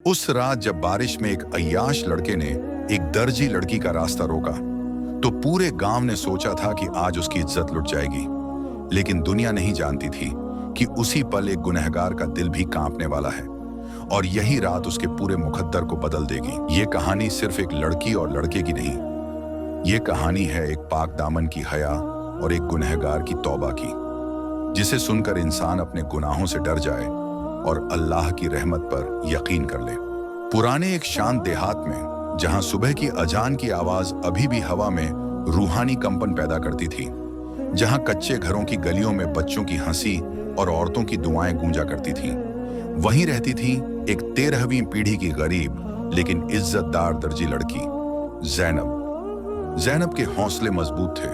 उस रात जब बारिश में एक अय्याश लड़के ने एक दर्जी लड़की का रास्ता रोका, तो पूरे गांव ने सोचा था कि आज उसकी इज्जत लुट जाएगी। लेकिन दुनिया नहीं जानती थी कि उसी पल एक गुनहगार का दिल भी कांपने वाला है, और यही रात उसके पूरे मुकद्दर को बदल देगी। ये कहानी सिर्फ एक लड़की और लड़के की नहीं, ये कहानी है एक पाक दामन की हया और एक गुनहगार की तौबा की, जिसे सुनकर इंसान अपने गुनाहों से डर जाए और अल्लाह की रहमत पर यकीन कर ले। पुराने एक शांत देहात में, जहां सुबह की अजान की आवाज अभी भी हवा में रूहानी कंपन पैदा करती थी, जहां कच्चे घरों की गलियों में बच्चों की हंसी और औरतों की दुआएं गूंजा करती थीं, वहीं रहती थी एक 13वीं पीढ़ी की गरीब लेकिन इज्जतदार दर्जी लड़की, ज़ैनब के हौसले मजबूत थे,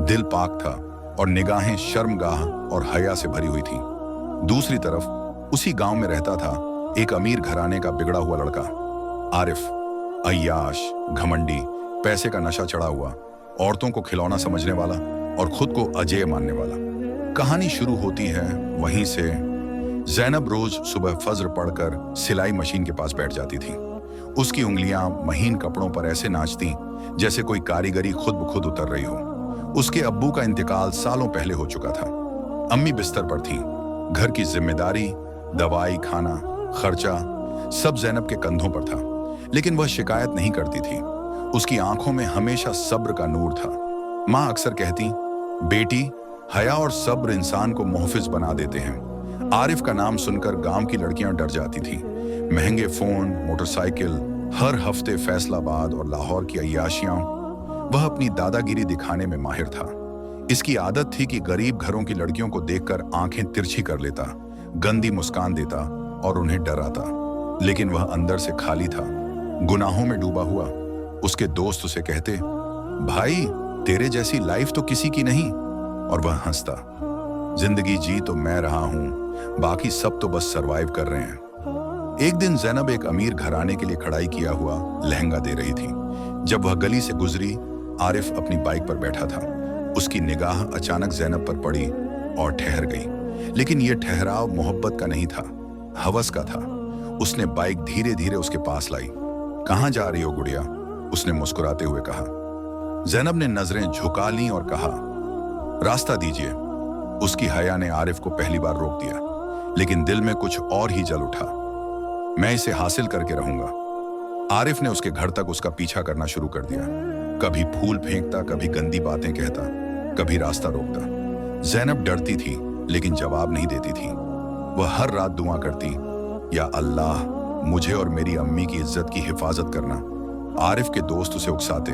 दिल पाक था और निगाहें शर्मगाह और हया से भरी हुई थीं। दूसरी तरफ उसी गांव में रहता था एक अमीर घराने का बिगड़ा हुआ लड़का, आरिफ, अय्याश, घमंडी, पैसे का नशा चढ़ा हुआ, औरतों को खिलौना समझने वाला और खुद को अजेय मानने वाला। कहानी शुरू होती है वहीं से। ज़ैनब रोज सुबह फज्र पढ़कर सिलाई मशीन के पास बैठ जाती थी। उसकी उंगलियां महीन कपड़ों पर ऐसे नाचती जैसे कोई कारीगरी खुद ब खुद उतर रही हो। उसके अब्बू का इंतकाल सालों पहले हो चुका था। अम्मी बिस्तर पर थीं। घर की जिम्मेदारी, दवाई, खाना, खर्चा सब ज़ैनब के कंधों पर था, लेकिन वह शिकायत नहीं करती थी। उसकी आंखों में हमेशा सब्र का नूर था। माँ अक्सर कहती, बेटी, हया और सब्र इंसान को मुहफिज बना देते हैं। आरिफ का नाम सुनकर गांव की लड़कियां डर जाती थीं। महंगे फोन, मोटरसाइकिल, हर हफ्ते फैसलाबाद और लाहौर की अय्याशियां, वह अपनी दादागिरी दिखाने में माहिर था। इसकी आदत थी कि गरीब घरों की लड़कियों को देखकर आंखें तिरछी कर लेता, गंदी मुस्कान देता और उन्हें डराता। लेकिन वह अंदर से खाली था, गुनाहों में डूबा हुआ। उसके दोस्त उसे कहते, भाई, तेरे जैसी लाइफ तो किसी की नहीं, और वह हंसता, जिंदगी जी तो मैं रहा हूं, बाकी सब तो बस सरवाइव कर रहे हैं। एक दिन ज़ैनब एक अमीर घराने के लिए कढ़ाई किया हुआ लहंगा दे रही थी। जब वह गली से गुजरी, आरिफ अपनी बाइक पर बैठा था। उसकी निगाह अचानक ज़ैनब पर पड़ी और ठहर गई। लेकिन यह ठहराव मोहब्बत का नहीं था, हवस का था। उसने बाइक धीरे धीरे उसके पास लाई। कहां जा रही हो गुड़िया? उसने मुस्कुराते हुए कहा। ज़ैनब ने नजरें झुका लीं और कहा, रास्ता दीजिए। उसकी हया ने आरिफ को पहली बार रोक दिया, लेकिन दिल में कुछ और ही जल उठा। मैं इसे हासिल करके रहूंगा। आरिफ ने उसके घर तक उसका पीछा करना शुरू कर दिया। कभी फूल फेंकता, कभी गंदी बातें कहता, कभी रास्ता रोकता। ज़ैनब डरती थी, लेकिन जवाब नहीं देती थी। वह हर रात दुआ करती, या अल्लाह, मुझे और मेरी अम्मी की इज्जत की हिफाजत करना। आरिफ के दोस्त उसे उकसाते,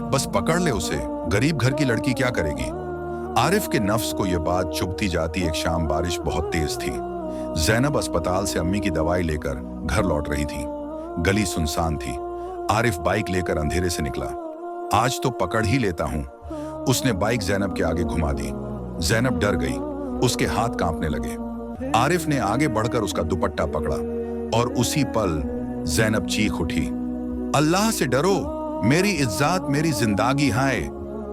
बस पकड़ ले उसे, गरीब घर की लड़की क्या करेगी। आरिफ के नफ्स को यह बात चुभती जाती। एक शाम बारिश बहुत तेज थी। ज़ैनब अस्पताल से अम्मी की दवाई लेकर घर लौट रही थी। गली सुनसान थी। आरिफ बाइक लेकर अंधेरे से निकला। आज तो पकड़ ही लेता हूं। उसने बाइक ज़ैनब के आगे घुमा दी। ज़ैनब डर गई, उसके हाथ कांपने लगे। आरिफ ने आगे बढ़कर उसका दुपट्टा पकड़ा और उसी पल ज़ैनब चीख उठी, अल्लाह से डरो, मेरी इज्जत, मेरी जिंदगी है।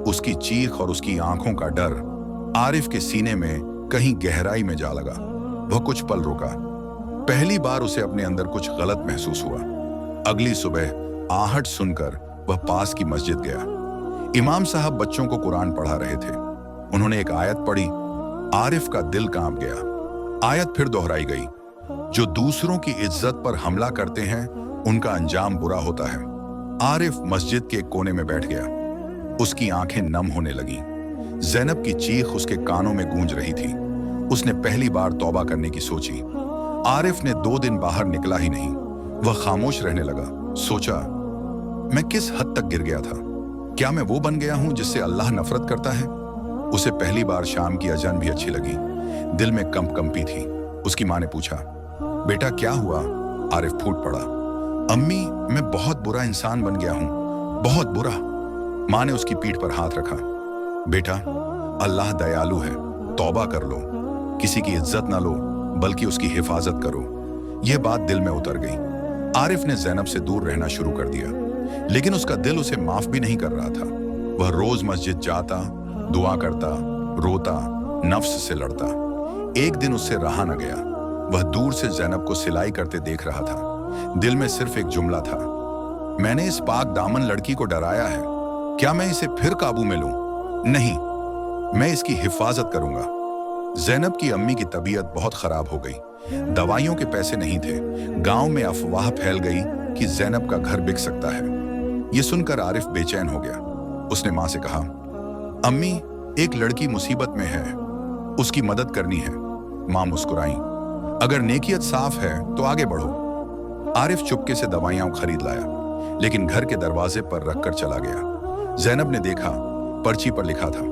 उसकी चीख और उसकी आंखों का डर आरिफ के सीने में कहीं गहराई में जा लगा। वह कुछ पल रुका। पहली बार उसे अपने अंदर कुछ गलत महसूस हुआ। अगली सुबह आहट सुनकर वह पास की मस्जिद गया। इमाम साहब बच्चों को कुरान पढ़ा रहे थे। उन्होंने एक आयत पढ़ी। आरिफ का दिल कांप गया। आयत फिर दोहराई गई, जो दूसरों की इज्जत पर हमला करते हैं उनका अंजाम बुरा होता है। आरिफ मस्जिद के कोने में बैठ गया। उसकी आंखें नम होने लगीं। ज़ैनब की चीख उसके कानों में गूंज रही थी। उसने पहली बार तौबा करने की सोची। आरिफ ने 2 दिन बाहर निकला ही नहीं। वह खामोश रहने लगा। सोचा, मैं किस हद तक गिर गया था? क्या मैं वो बन गया हूं जिससे अल्लाह नफरत करता है? उसे पहली बार शाम की अजान भी अच्छी लगी। दिल में कंपी थी। उसकी माँ ने पूछा, बेटा क्या हुआ? आरिफ फूट पड़ा, अम्मी, मैं बहुत बुरा इंसान बन गया हूं, बहुत बुरा। माँ ने उसकी पीठ पर हाथ रखा। बेटा, अल्लाह दयालु है, तौबा कर लो। किसी की इज्जत ना लो, बल्कि उसकी हिफाजत करो। यह बात दिल में उतर गई। आरिफ ने ज़ैनब से दूर रहना शुरू कर दिया, लेकिन उसका दिल उसे माफ भी नहीं कर रहा था। वह रोज मस्जिद जाता, दुआ करता, रोता, नफ्स से लड़ता। एक दिन उससे रहा न गया। वह दूर से ज़ैनब को सिलाई करते देख रहा था। दिल में सिर्फ एक जुमला था, मैंने इस पाक दामन लड़की को डराया है, क्या मैं इसे फिर काबू में लूं? नहीं, मैं इसकी हिफाजत करूंगा। ज़ैनब की अम्मी की तबीयत बहुत खराब हो गई, दवाइयों के पैसे नहीं थे। गांव में अफवाह फैल गई कि ज़ैनब का घर बिक सकता है। ये सुनकर आरिफ बेचैन हो गया। उसने माँ से कहा, अम्मी, एक लड़की मुसीबत में है, उसकी मदद करनी है। माँ मुस्कुराई, अगर नेकियत साफ है तो आगे बढ़ो। आरिफ चुपके से दवाइयां खरीद लाया, लेकिन घर के दरवाजे पर रखकर चला गया। ज़ैनब ने देखा, पर्ची पर लिखा था,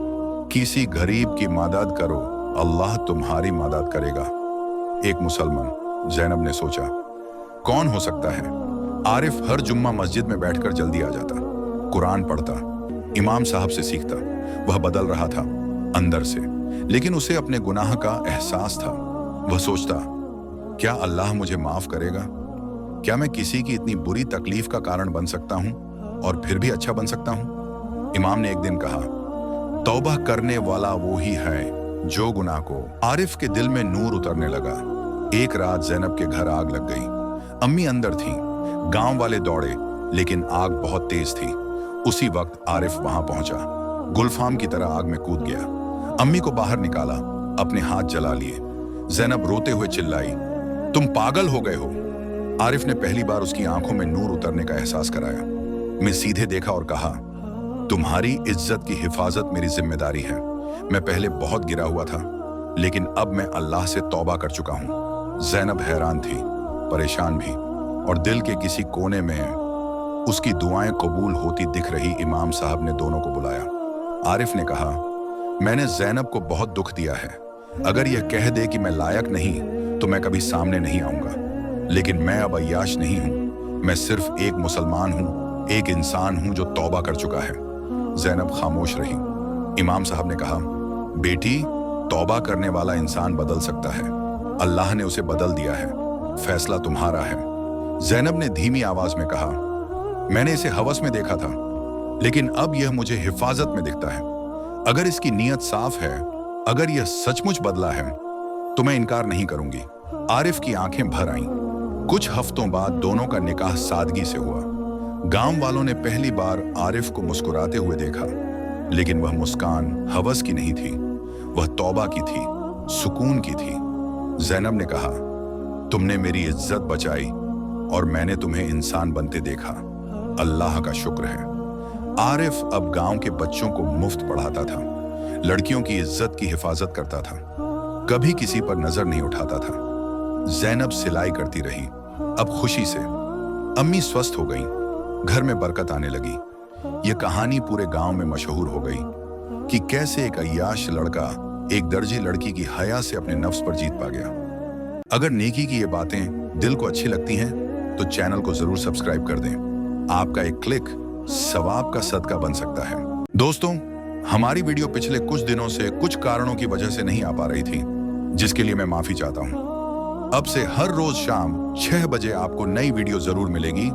किसी गरीब की मदद करो, अल्लाह तुम्हारी मदद करेगा। एक मुसलमान। ज़ैनब ने सोचा, कौन हो सकता है? आरिफ हर जुम्मा मस्जिद में बैठकर जल्दी आ जाता, कुरान पढ़ता, इमाम साहब से सीखता। वह बदल रहा था अंदर से, लेकिन उसे अपने गुनाह का एहसास था। वह सोचता, क्या अल्लाह मुझे माफ करेगा? क्या मैं किसी की इतनी बुरी तकलीफ का कारण बन सकता हूं और फिर भी अच्छा बन सकता हूं? इमाम ने एक दिन कहा, तौबा करने वाला वो ही है जो गुनाह को। आरिफ के दिल में नूर उतरने लगा। एक रात ज़ैनब के घर आग लग गई। अम्मी अंदर थीं, गांव वाले दौड़े, लेकिन आग बहुत तेज थी। उसी वक्त आरिफ वहां पहुंचा, गुलफाम की तरह आग में कूद गया। अम्मी को बाहर निकाला, अपने हाथ जला लिए। ज़ैनब रोते हुए चिल्लाई, तुम पागल हो गए हो। आरिफ ने पहली बार उसकी आंखों में नूर उतरने का एहसास कराया। मैं सीधे देखा और कहा, तुम्हारी इज्जत की हिफाजत मेरी जिम्मेदारी है। मैं पहले बहुत गिरा हुआ था, लेकिन अब मैं अल्लाह से तौबा कर चुका हूं। ज़ैनब हैरान थी, परेशान भी, और दिल के किसी कोने में उसकी दुआएं कबूल होती दिख रही। इमाम साहब ने दोनों को बुलाया। आरिफ ने कहा, मैंने ज़ैनब को बहुत दुख दिया है। अगर यह कह दे कि मैं लायक नहीं तो मैं कभी सामने नहीं आऊंगा, लेकिन मैं अब अय्याश नहीं हूं। मैं सिर्फ एक मुसलमान हूं, एक इंसान हूं जो तौबा कर चुका है। ज़ैनब खामोश रही। इमाम साहब ने कहा, बेटी, तौबा करने वाला इंसान बदल सकता है, अल्लाह ने उसे बदल दिया है, फैसला तुम्हारा है। ज़ैनब ने धीमी आवाज में कहा, मैंने इसे हवस में देखा था, लेकिन अब यह मुझे हिफाजत में दिखता है। अगर इसकी नीयत साफ है, अगर यह सचमुच बदला है, तो मैं इनकार नहीं करूंगी। आरिफ की आंखें भर आईं। कुछ हफ्तों बाद दोनों का निकाह सादगी से हुआ। गांव वालों ने पहली बार आरिफ को मुस्कुराते हुए देखा, लेकिन वह मुस्कान हवस की नहीं थी, वह तौबा की थी, सुकून की थी। ज़ैनब ने कहा, तुमने मेरी इज्जत बचाई और मैंने तुम्हें इंसान बनते देखा, अल्लाह का शुक्र है। आरिफ अब गांव के बच्चों को मुफ्त पढ़ाता था, लड़कियों की इज्जत की हिफाजत करता था, कभी किसी पर नजर नहीं उठाता था। ज़ैनब सिलाई करती रही, अब खुशी से। अम्मी स्वस्थ हो गईं, घर में बरकत आने लगी। यह कहानी पूरे गांव में मशहूर हो गई कि कैसे एक अय्याश लड़का एक दर्जी लड़की की हया से अपने नफ्स पर जीत पा गया। अगर नेकी की ये बातें दिल को अच्छी लगती हैं तो चैनल को जरूर सब्सक्राइब कर दें। आपका एक क्लिक सवाब का सदका बन सकता है। दोस्तों, हमारी वीडियो पिछले कुछ दिनों से कुछ कारणों की वजह से नहीं आ पा रही थी, जिसके लिए मैं माफी चाहता हूं। अब से हर रोज शाम 6 बजे आपको नई वीडियो जरूर मिलेगी।